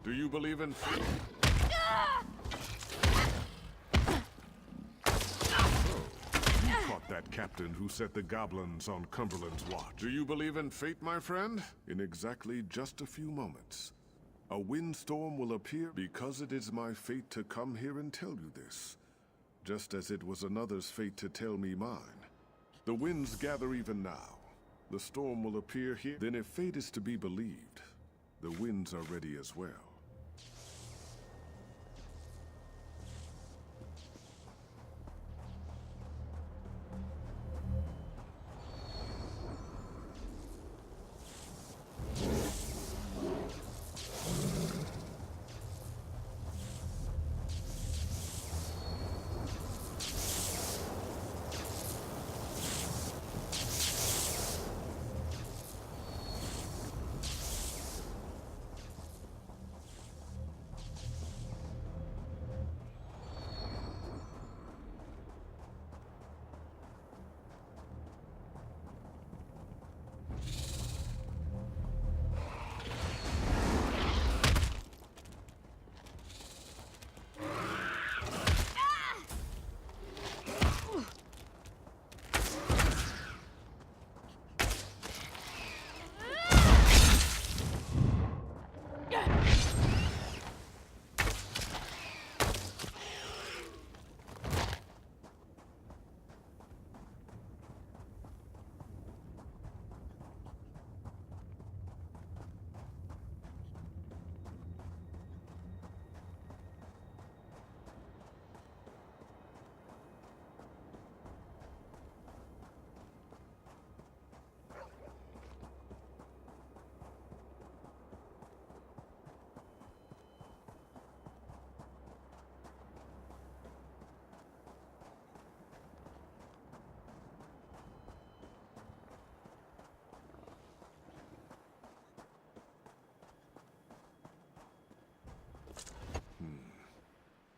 Do you believe in fate? You fought that captain who set the goblins on Cumberland's watch. Do you believe in fate, my friend? In exactly just a few moments, a windstorm will appear because it is my fate to come here and tell you this, just as it was another's fate to tell me mine. The winds gather even now. The storm will appear here. Then if fate is to be believed, the winds are ready as well.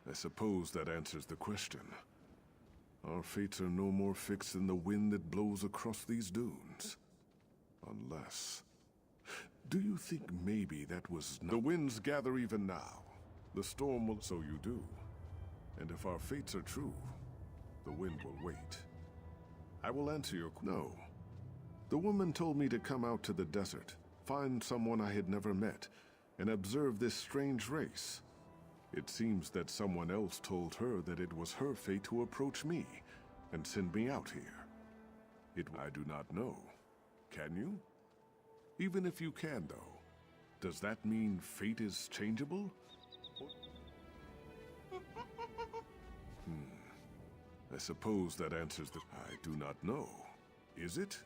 I suppose that answers the question. Our fates are no more fixed than the wind that blows across these dunes. Unless... Do you think maybe that was... The winds gather even now. The storm will... So you do. And if our fates are true, the wind will wait. I will answer your... No. The woman told me to come out to the desert, find someone I had never met, and observe this strange race. It seems that someone else told her that it was her fate to approach me and send me out here. I do not know. Can you? Even if you can, though, does that mean fate is changeable? I suppose that answers the... I do not know. Is it?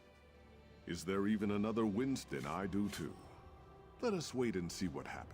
Is there even another Winston? I do too. Let us wait and see what happens.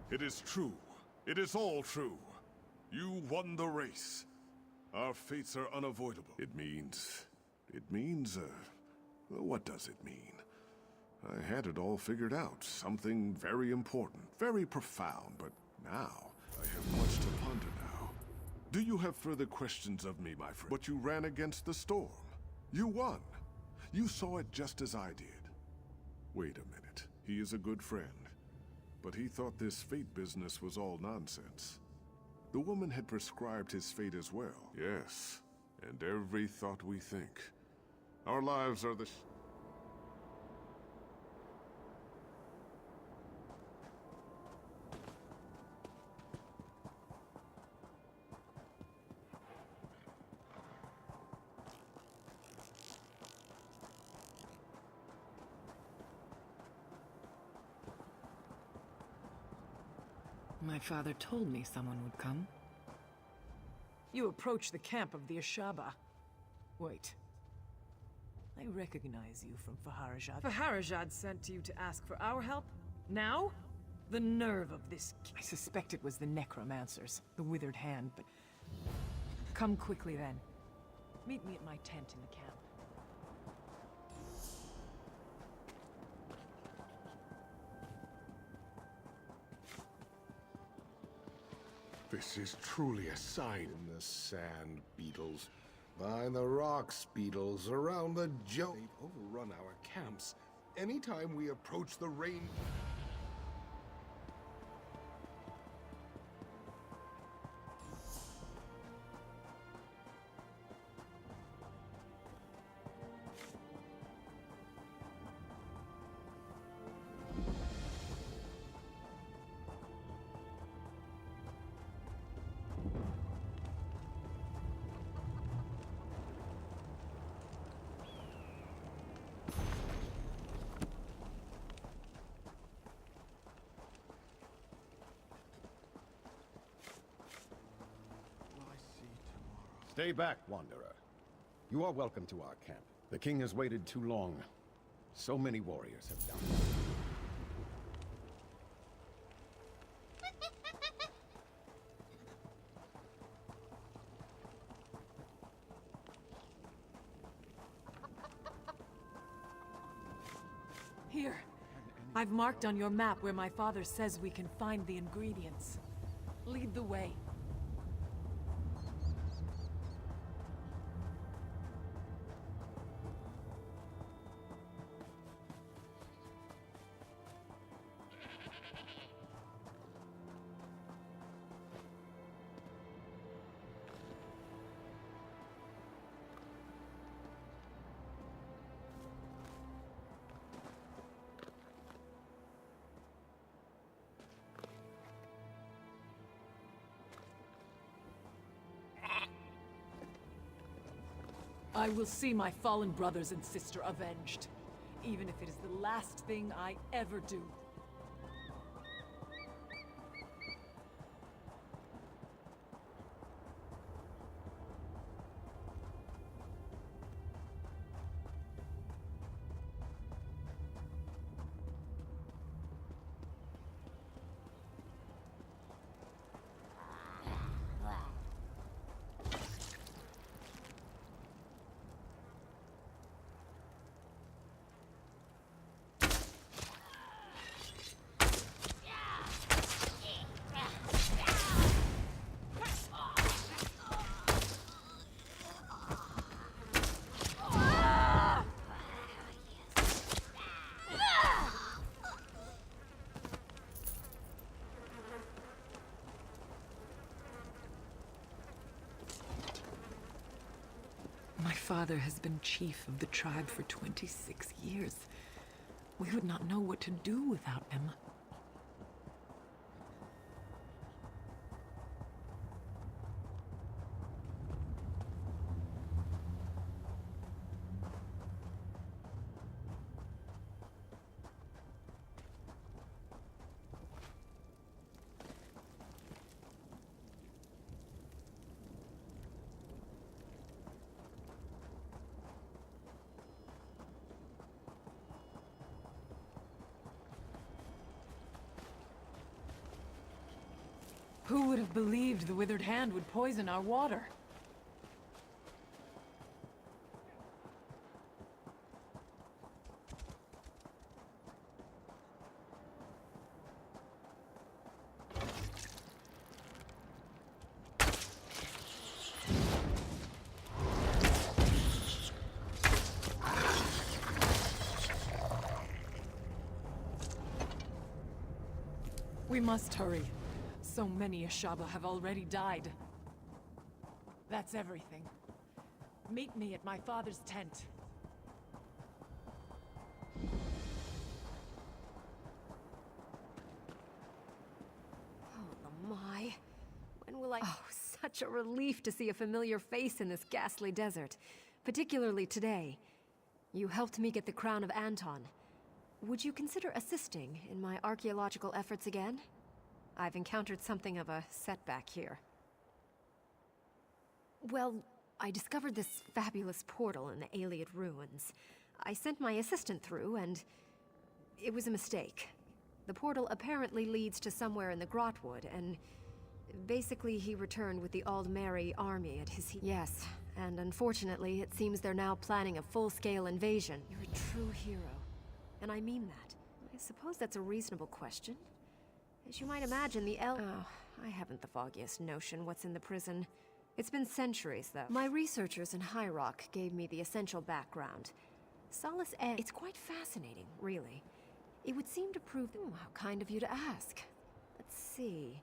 It is true. It is all true. You won the race. Our fates are unavoidable. It means... what does it mean? I had it all figured out. Something very important, very profound, but now I have much to ponder now. Do you have further questions of me, my friend? But you ran against the storm. You won. You saw it just as I did. Wait a minute. He is a good friend. But he thought this fate business was all nonsense. The woman had prescribed his fate as well. Yes, and every thought we think. Our lives are the... My father told me someone would come. You approach the camp of the Ashaba. Wait. I recognize you from Faharajad. Faharajad sent you to ask for our help? Now? The nerve of this... I suspect it was the necromancers, the withered hand, but... Come quickly then. Meet me at my tent in the camp. This is truly a sight. In the sand beetles, by the rocks beetles, around the They've overrun our camps. Anytime we approach the rain... Stay back, Wanderer. You are welcome to our camp. The king has waited too long. So many warriors have died. Here. I've marked on your map where my father says we can find the ingredients. Lead the way. I will see my fallen brothers and sister avenged, even if it is the last thing I ever do. My father has been chief of the tribe for 26 years. We would not know what to do without him. Who would have believed the withered hand would poison our water? We must hurry. So many Ashaba have already died. That's everything. Meet me at my father's tent. Oh my. When will I... Oh, such a relief to see a familiar face in this ghastly desert. Particularly today. You helped me get the crown of Anton. Would you consider assisting in my archaeological efforts again? I've encountered something of a setback here. Well, I discovered this fabulous portal in the Ayleid ruins. I sent my assistant through, and it was a mistake. The portal apparently leads to somewhere in the Grotwood, and basically he returned with the Aldmeri army at his Yes, and unfortunately it seems they're now planning a full-scale invasion. You're a true hero, and I mean that. I suppose that's a reasonable question. As you might imagine, Oh, I haven't the foggiest notion what's in the prison. It's been centuries, though. My researchers in High Rock gave me the essential background. It's quite fascinating, really. It would seem to prove how kind of you to ask. Let's see.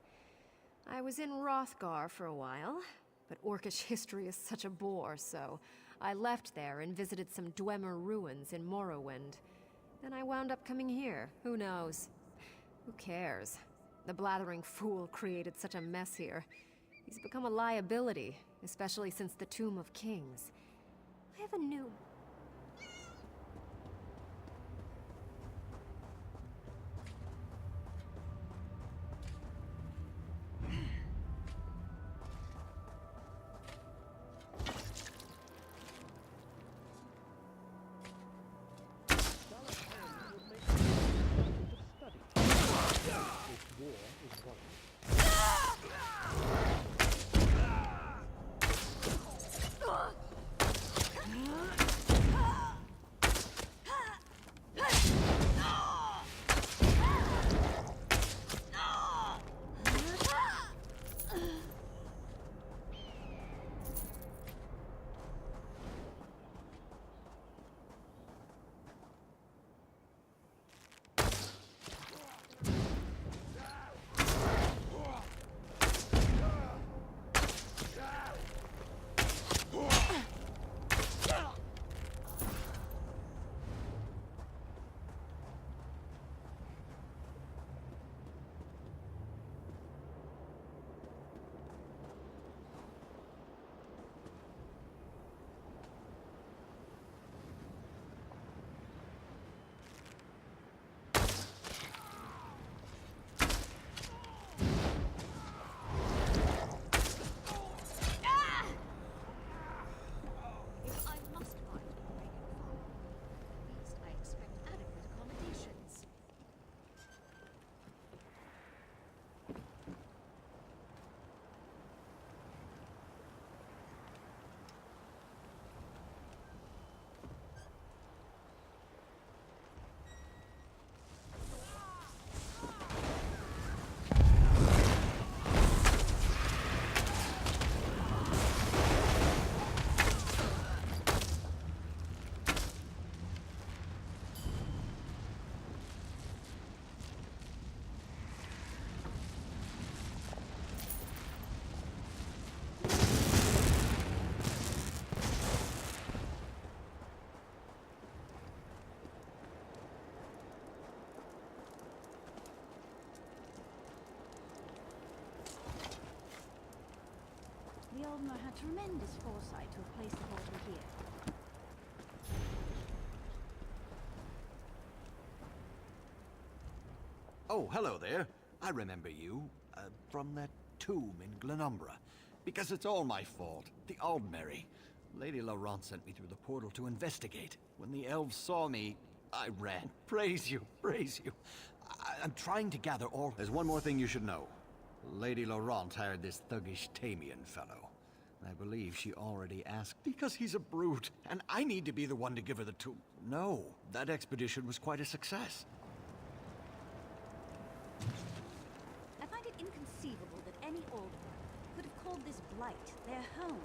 I was in Hrothgar for a while, but Orcish history is such a bore, so I left there and visited some Dwemer ruins in Morrowind. Then I wound up coming here. Who knows? Who cares? The blathering fool created such a mess here. He's become a liability, especially since the Tomb of Kings. I have a new... The Aldmer had tremendous foresight to have placed the portal here. Oh, hello there. I remember you, from that tomb in Glenumbra. Because it's all my fault. The Aldmeri. Lady Laurent sent me through the portal to investigate. When the elves saw me, I ran. Praise you, praise you. I'm trying to gather all... There's one more thing you should know. Lady Laurent hired this thuggish Tamian fellow. I believe she already asked because he's a brute, and I need to be the one to give her the tomb. No, that expedition was quite a success. I find it inconceivable that any Aldmer could have called this Blight their home.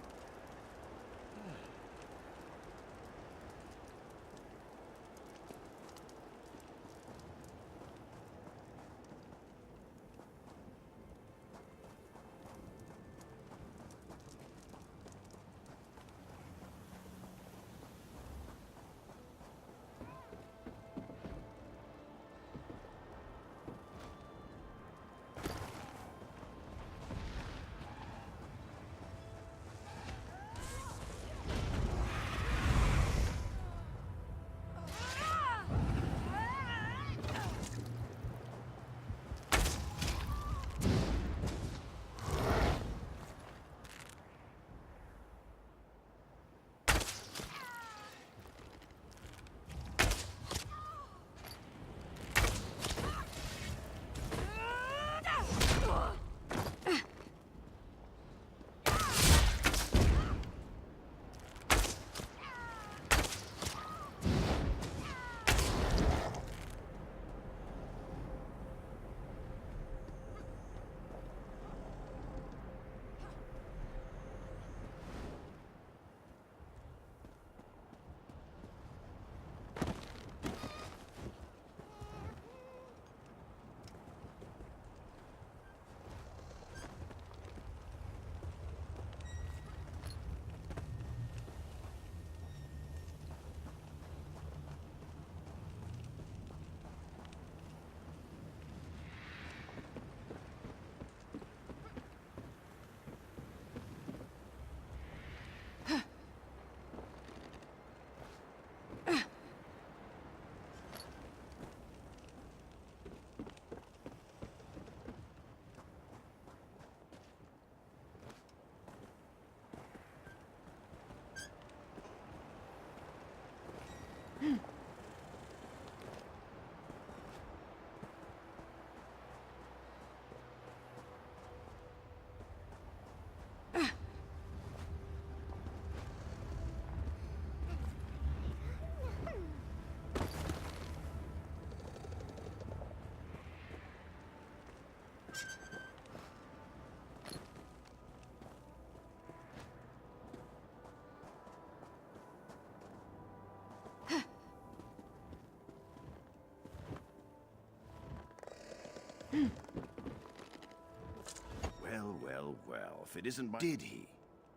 Well, if it isn't my... Did he?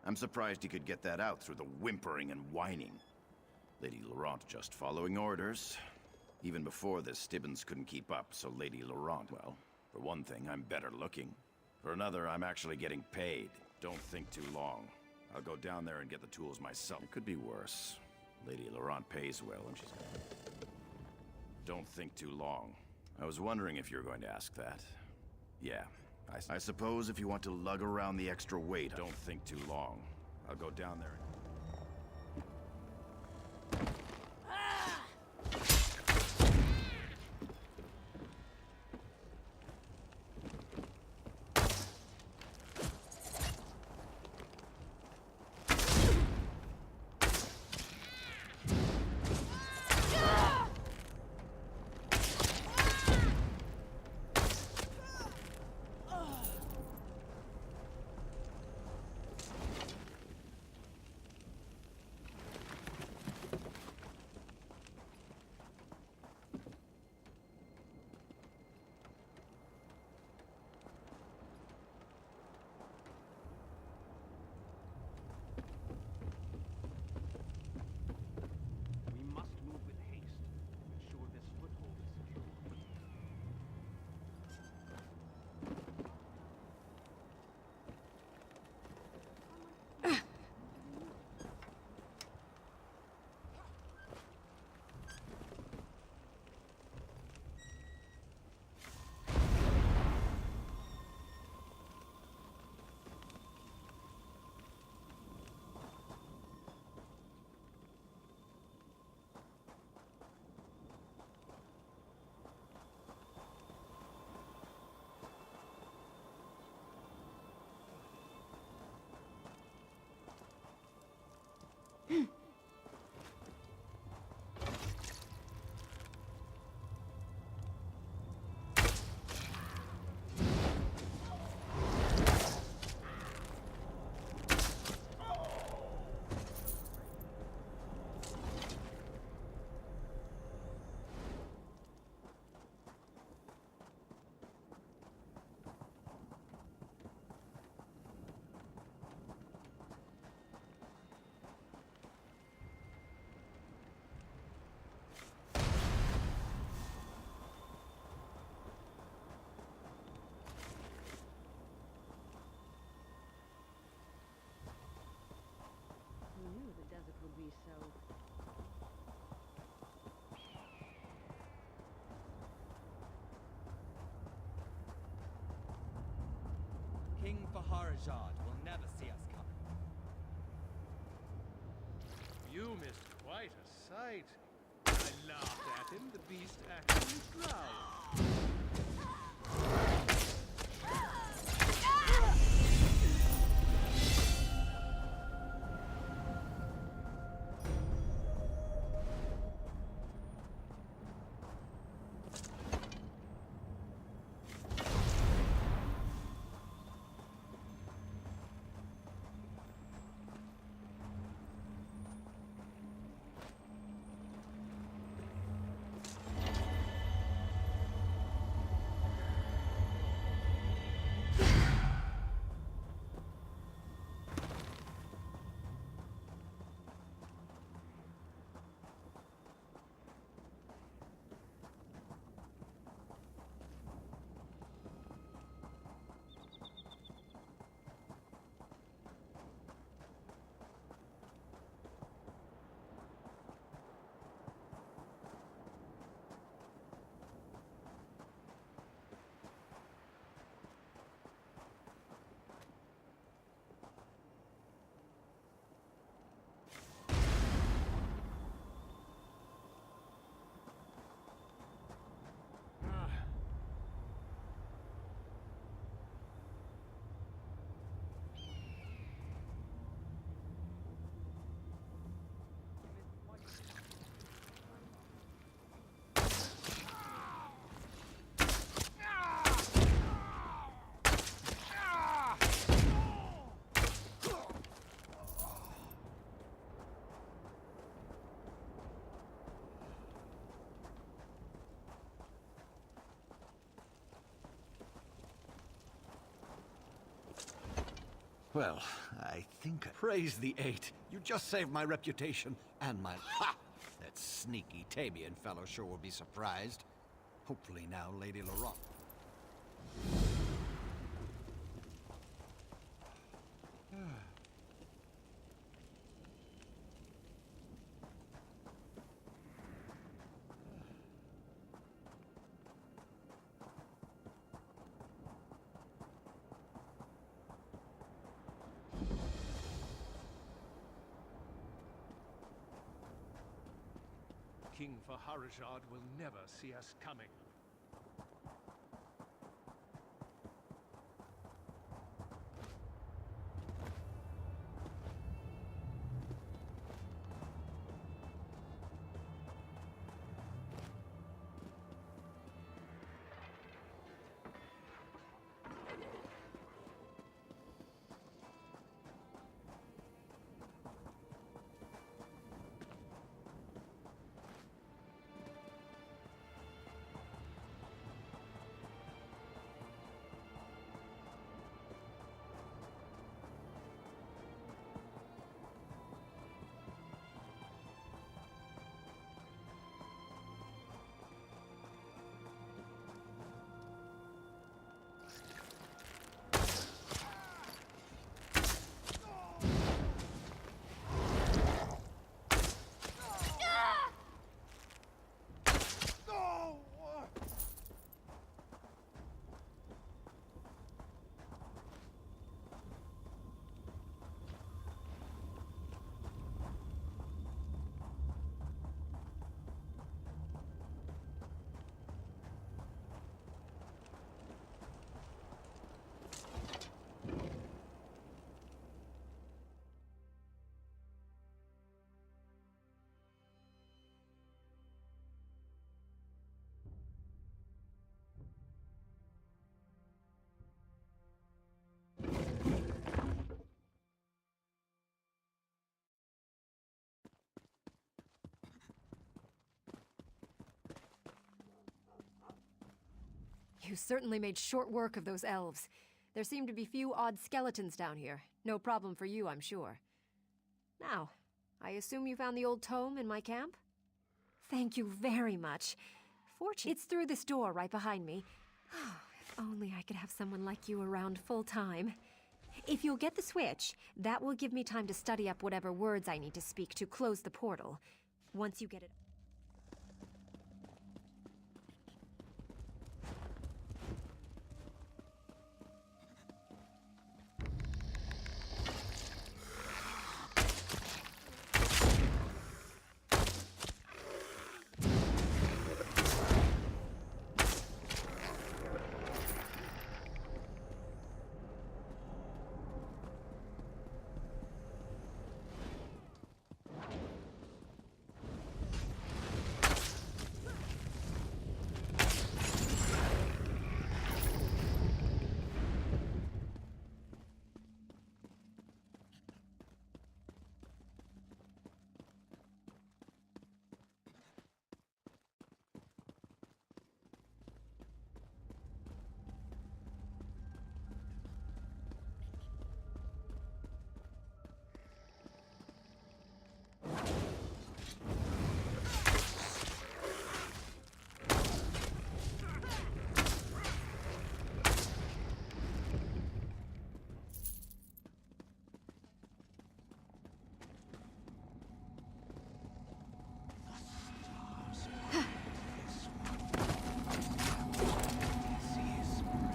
I'm surprised he could get that out through the whimpering and whining. Lady Laurent just following orders. Even before this, Stibbons couldn't keep up, so Lady Laurent, well, for one thing, I'm better looking. For another, I'm actually getting paid. Don't think too long. I'll go down there and get the tools myself. It could be worse. Lady Laurent pays well, and she's... Don't think too long. I was wondering if you were going to ask that. Yeah. I suppose if you want to lug around the extra weight, don't think too long. I'll go down there and... King Faharajad will never see us coming. You missed quite a sight. I laughed at him, the beast actually growled. Well, I think praise the Eight. You just saved my reputation and my... Ha! That sneaky Tabian fellow sure will be surprised. Hopefully now, Lady Laurent. King Faharajad will never see us coming. You certainly made short work of those elves. There seem to be few odd skeletons down here. No problem for you, I'm sure. Now, I assume you found the old tome in my camp? Thank you very much. It's through this door right behind me. If only I could have someone like you around full time. If you'll get the switch, that will give me time to study up whatever words I need to speak to close the portal. Once you get it...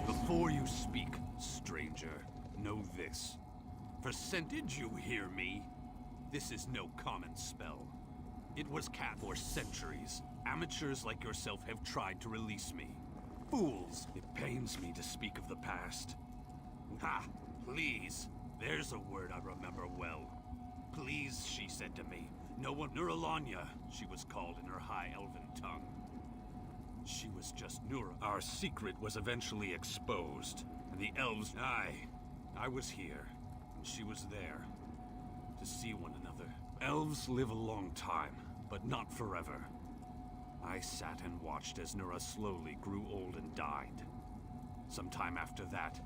Before you speak, stranger, know this. Percentage, you hear me? This is no common spell. It was cast for centuries. Amateurs like yourself have tried to release me. Fools! It pains me to speak of the past. Ha! Please! There's a word I remember well. Please, she said to me. No one... Nuralanya, she was called in her High Elven tongue. She was just Nura. Our secret was eventually exposed, and the elves... I was here, and she was there, to see one another. Elves live a long time, but not forever. I sat and watched as Nura slowly grew old and died. Sometime after that,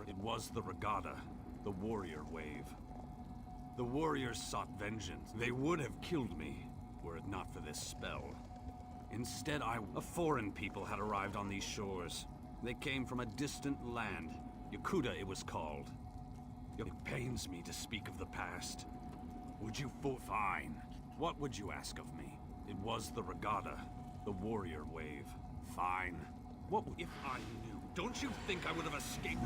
it was the regatta. The warrior wave. The warriors sought vengeance. They would have killed me, were it not for this spell. Instead, a foreign people had arrived on these shores. They came from a distant land. Yakuta, it was called. It pains me to speak of the past. Would you fine? What would you ask of me? It was the regatta, the warrior wave. Fine. What would... If I knew, don't you think I would have escaped?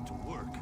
To work.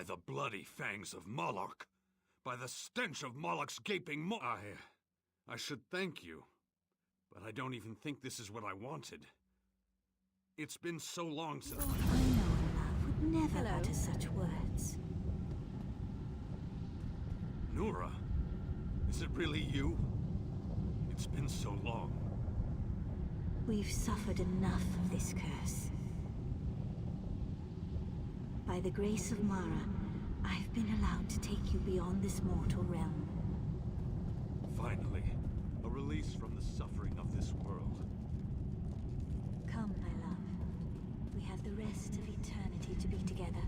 By the bloody fangs of Moloch! By the stench of Moloch's gaping I should thank you, but I don't even think this is what I wanted. It's been so long since— Lord, I know love would never utter such words. Nura, is it really you? It's been so long. We've suffered enough of this curse. By the grace of Mara, I've been allowed to take you beyond this mortal realm. Finally, a release from the suffering of this world. Come, my love. We have the rest of eternity to be together.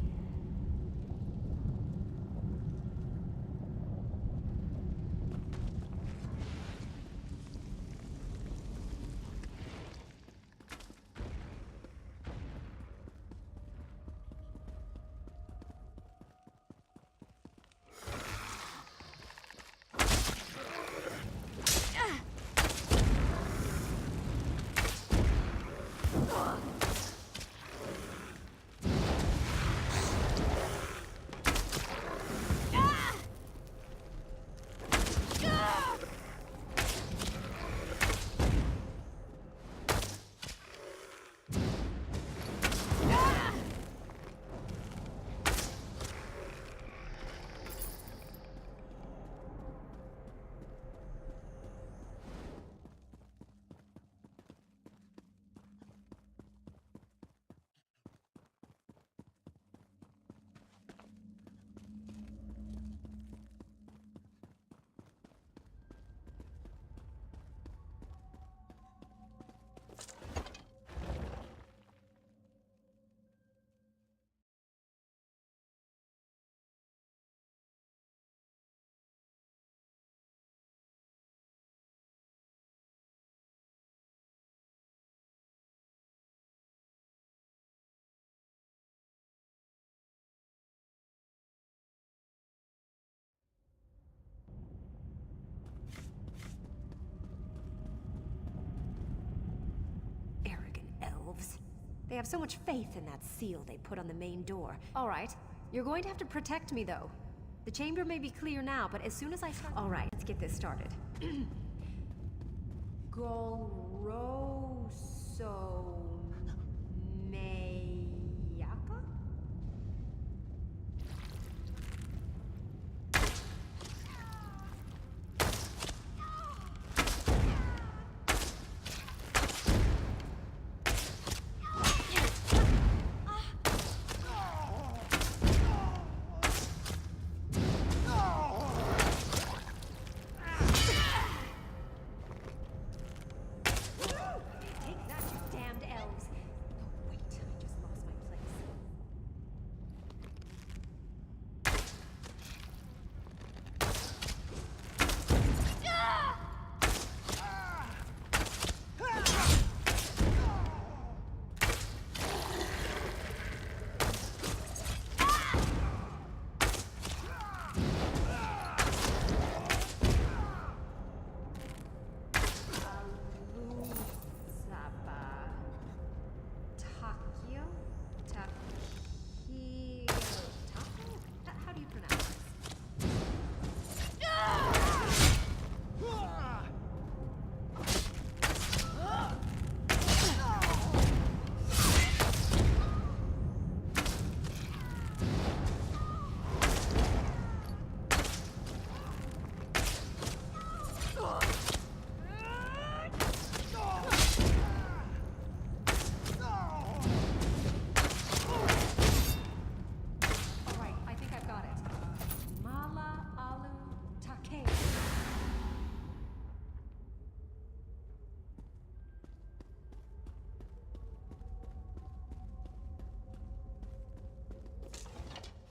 They have so much faith in that seal they put on the main door. All right, you're going to have to protect me, though. The chamber may be clear now, but as soon as I start— All right, let's get this started. Golroso Mayaka?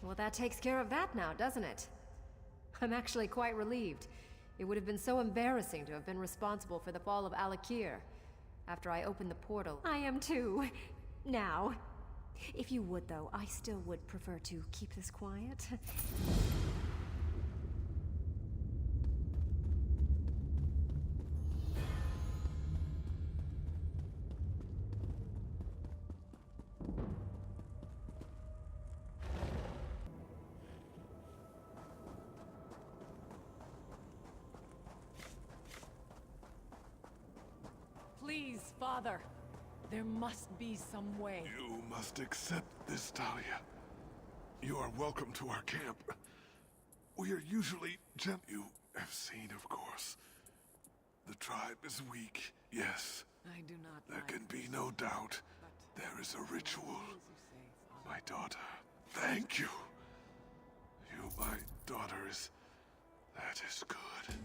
Well, that takes care of that now, doesn't it? I'm actually quite relieved. It would have been so embarrassing to have been responsible for the fall of Alakir. After I opened the portal, I am too. Now. If you would, though, I still would prefer to keep this quiet. Father, there must be some way. You must accept this, Talia. You are welcome to our camp. We are usually you have seen, of course. The tribe is weak, yes. I do not There like can be no doubt. There is a ritual. My daughter, thank you. You, my daughter, that is good.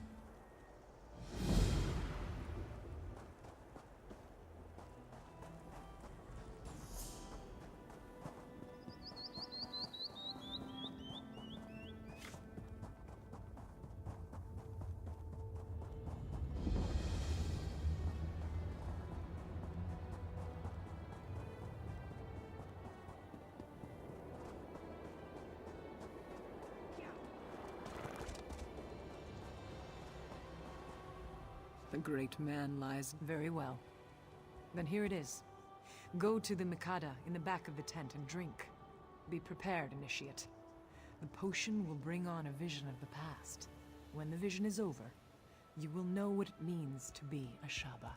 The great man lies very well. Then here it is. Go to the Mikada in the back of the tent and drink. Be prepared, Initiate. The potion will bring on a vision of the past. When the vision is over, you will know what it means to be a Shaba.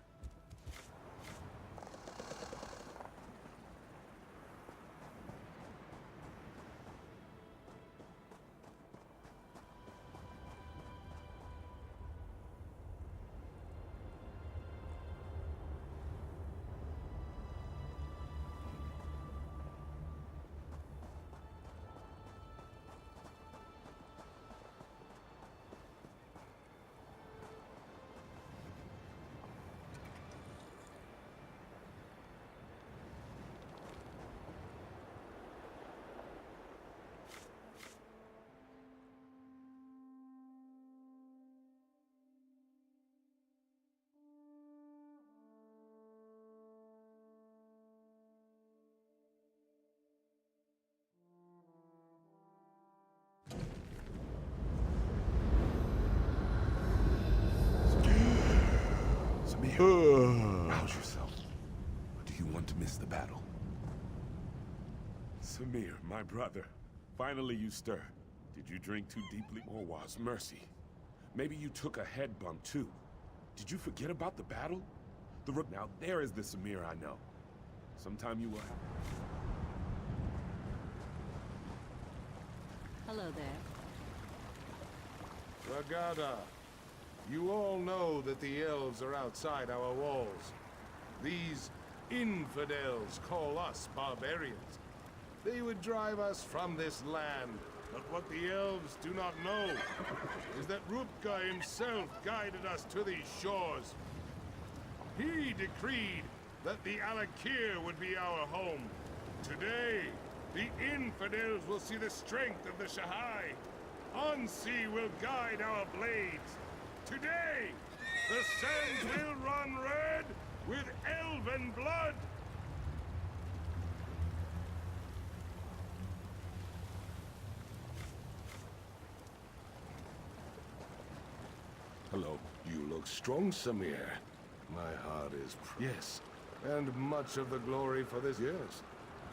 Rouse yourself. Or do you want to miss the battle? Samir, my brother. Finally you stir. Did you drink too deeply? Or was mercy? Maybe you took a head bump too. Did you forget about the battle? Now there is the Samir I know. Sometime you will have... Hello there. Ragada, you all know that the elves are outside our walls. These infidels call us barbarians. They would drive us from this land, but what the elves do not know is that Rutger himself guided us to these shores. He decreed that the Alakir would be our home. Today, the infidels will see the strength of the Shahai. Ansi will guide our blades. Today, the sands will run red with elven blood! Hello. You look strong, Samir. My heart is yes, and much of the glory for this, yes.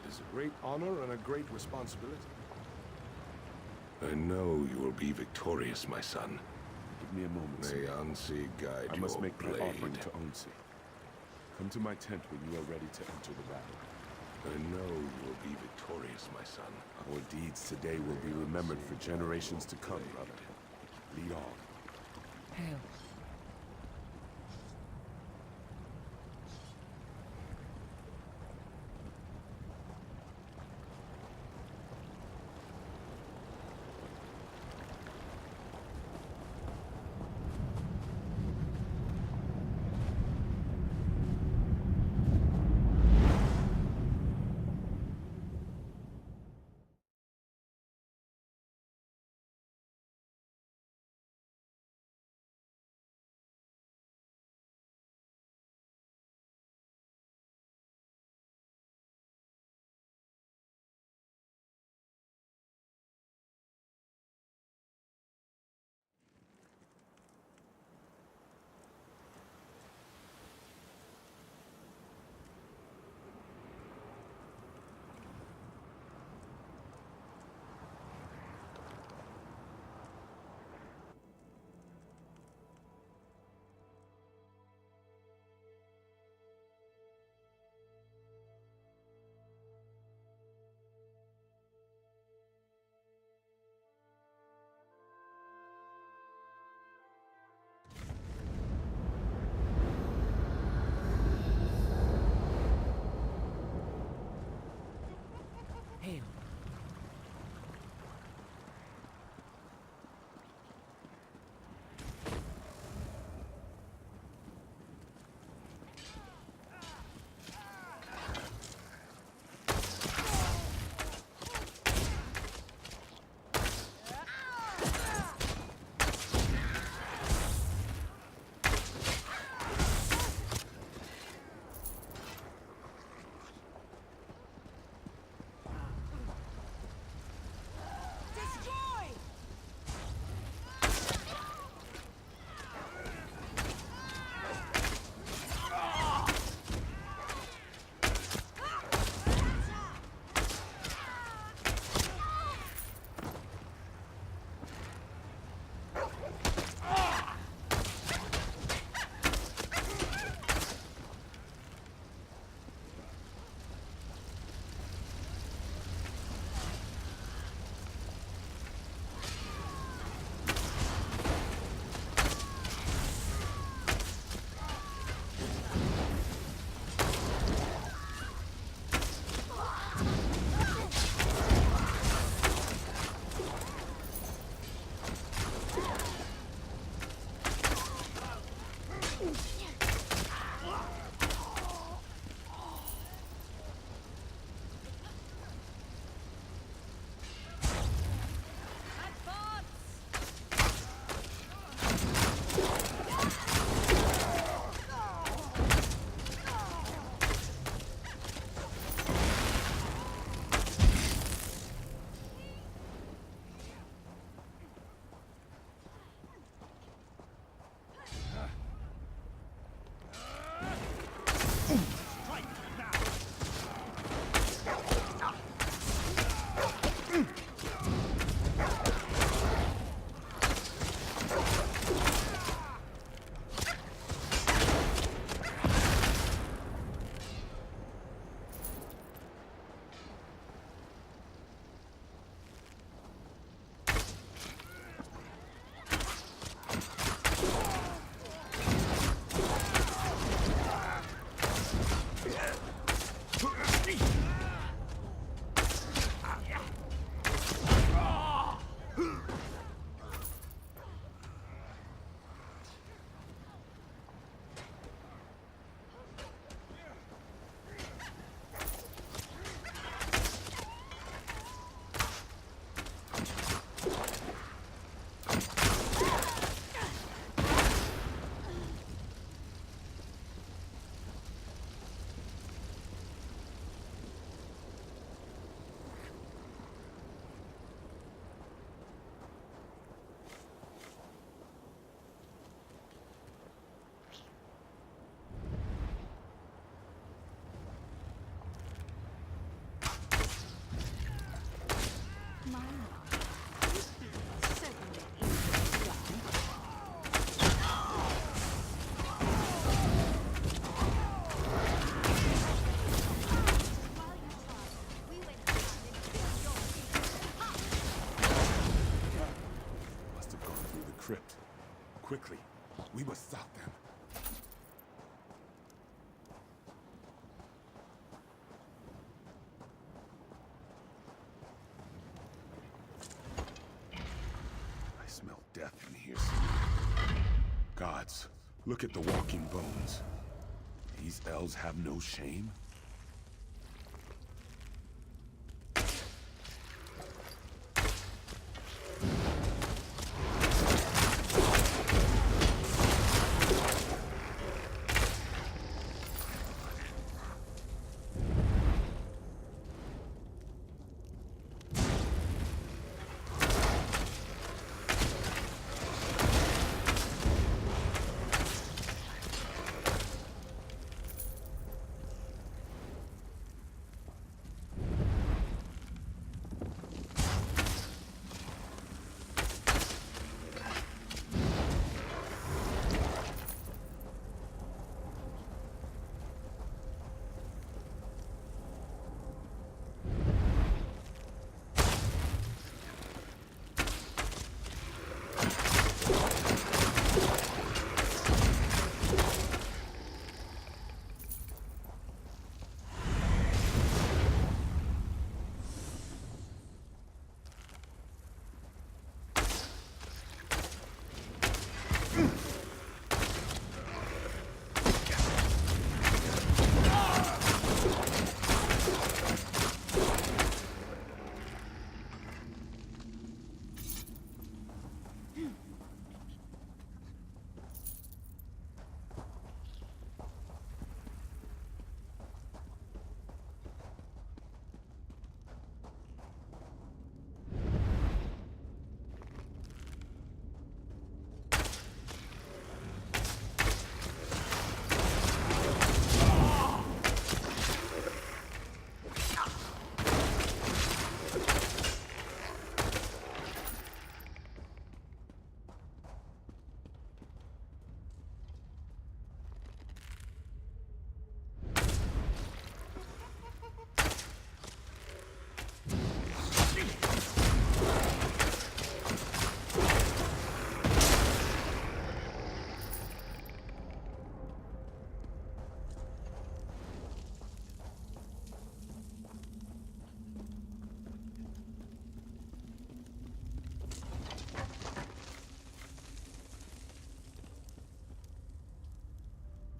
It is a great honor and a great responsibility. I know you will be victorious, my son. Give me a moment, May Samir. Ansi guide I must your make my blade. offering to Onsi. Come to my tent when you are ready to enter the battle. I know you will be victorious, my son. Our deeds today will be remembered for generations to come, brother. Lead on. Hail. Quickly. We must stop them. I smell death in here. Gods, look at the walking bones. These elves have no shame?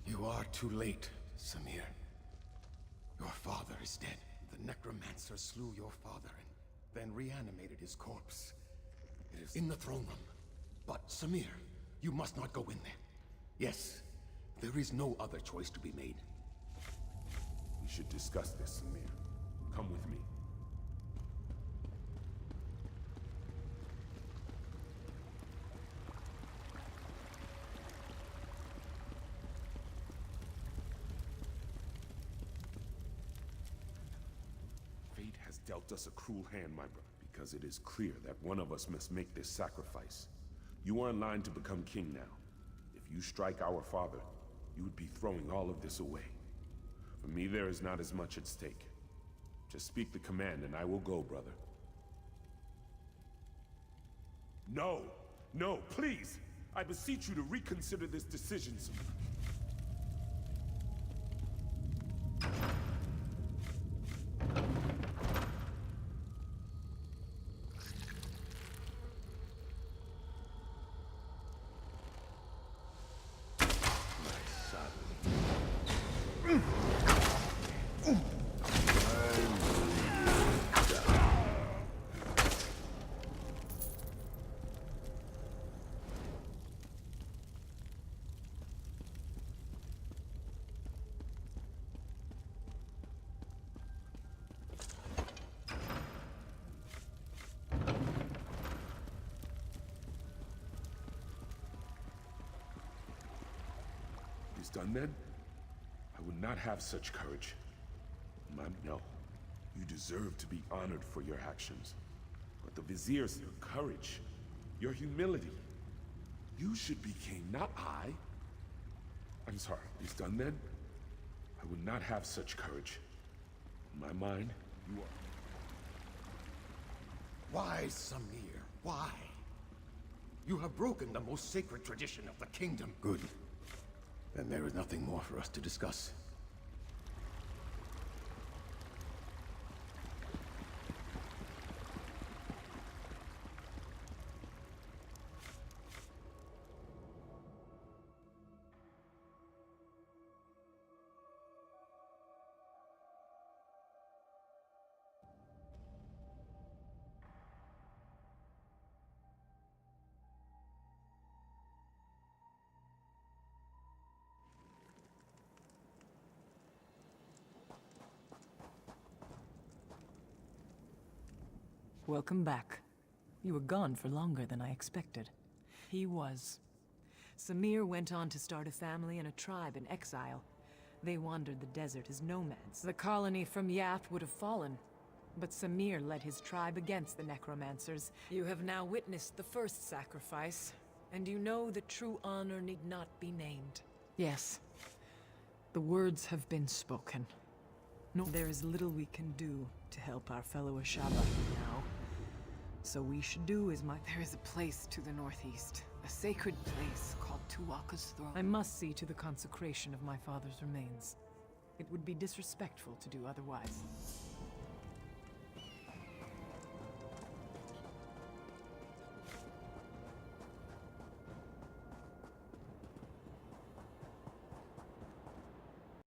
You are too late, Samir. Your father is dead. The necromancer slew your father and then reanimated his corpse. It is in the throne room. But, Samir, you must not go in there. Yes, there is no other choice to be made. We should discuss this, Samir. Come with me. Fate has dealt us a cruel hand, my brother, because it is clear that one of us must make this sacrifice. You are in line to become king now. If you strike our father, you would be throwing all of this away. For me, there is not as much at stake. Just speak the command and I will go, brother. No! No, please! I beseech you to reconsider this decision, Samir. He's done then? I would not have such courage. No. You deserve to be honored for your actions. But the Vizier's your courage, your humility. You should be king, not I. I'm sorry. He's done then? I would not have such courage. In my mind, you are... Why, Samir? Why? You have broken the most sacred tradition of the kingdom. Good. Then there is nothing more for us to discuss. Welcome back. You were gone for longer than I expected. He was. Samir went on to start a family and a tribe in exile. They wandered the desert as nomads. The colony from Yath would have fallen, but Samir led his tribe against the necromancers. You have now witnessed the first sacrifice, and you know that true honor need not be named. Yes, the words have been spoken. No, there is little we can do to help our fellow Ashaba now. So we should do as my— There is a place to the northeast. A sacred place called Tuwaka's throne. I must see to the consecration of my father's remains. It would be disrespectful to do otherwise.